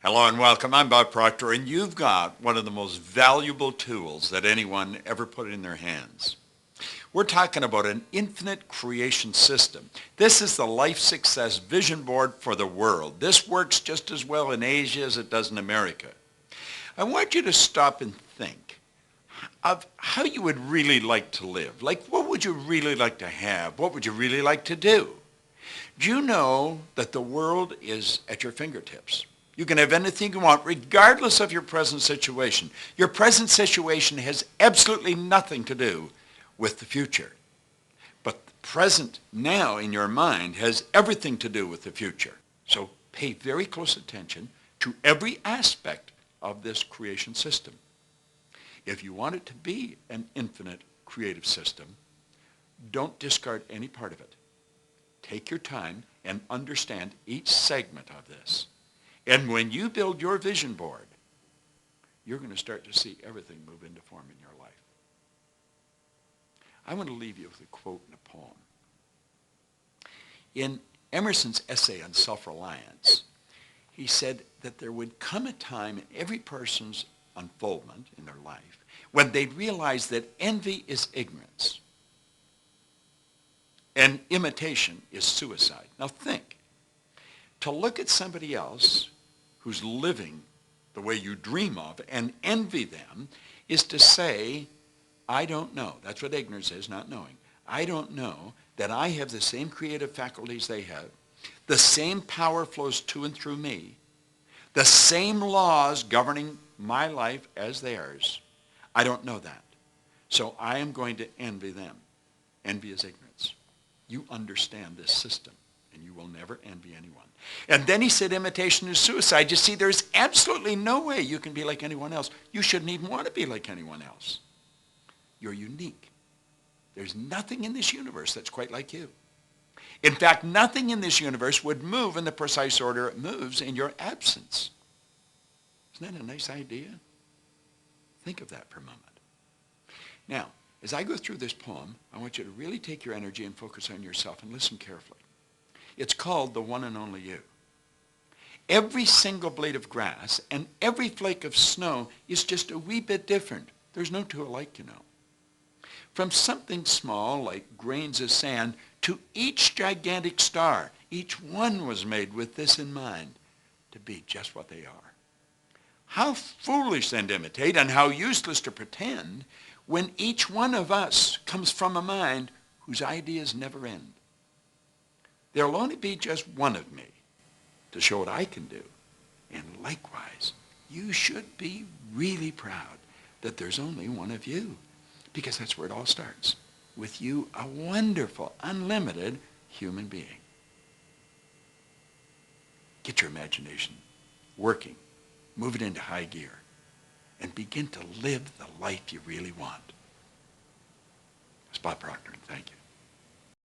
Hello and welcome. I'm Bob Proctor, and you've got one of the most valuable tools that anyone ever put in their hands. We're talking about an infinite creation system. This is the LifeSuccess vision board for the world. This works just as well in Asia as it does in America. I want you to stop and think of how you would really like to live. Like, what would you really like to have? What would you really like to do? Do you know that the world is at your fingertips? You can have anything you want, regardless of your present situation. Your present situation has absolutely nothing to do with the future. But the present now in your mind has everything to do with the future. So pay very close attention to every aspect of this creation system. If you want it to be an infinite creative system, don't discard any part of it. Take your time and understand each segment of this. And when you build your vision board, you're going to start to see everything move into form in your life. I want to leave you with a quote and a poem. In Emerson's essay on self-reliance, he said that there would come a time in every person's unfoldment in their life when they'd realize that envy is ignorance and imitation is suicide. Now think, to look at somebody else who's living the way you dream of and envy them is to say, I don't know. That's what ignorance is, not knowing. I don't know that I have the same creative faculties they have. The same power flows to and through me. The same laws governing my life as theirs. I don't know that. So I am going to envy them. Envy is ignorance. You understand this system, and you will never envy anyone. And then he said imitation is suicide. You see, there's absolutely no way you can be like anyone else. You shouldn't even want to be like anyone else. You're unique. There's nothing in this universe that's quite like you. In fact, nothing in this universe would move in the precise order it moves in your absence. Isn't that a nice idea? Think of that for a moment. Now, as I go through this poem, I want you to really take your energy and focus on yourself and listen carefully. It's called The One and Only You. Every single blade of grass and every flake of snow is just a wee bit different. There's no two alike, you know. From something small like grains of sand to each gigantic star, each one was made with this in mind, to be just what they are. How foolish then to imitate and how useless to pretend when each one of us comes from a mind whose ideas never end. There'll only be just one of me to show what I can do. And likewise, you should be really proud that there's only one of you, because that's where it all starts, with you, a wonderful, unlimited human being. Get your imagination working, move it into high gear, and begin to live the life you really want. It's Bob Proctor. Thank you.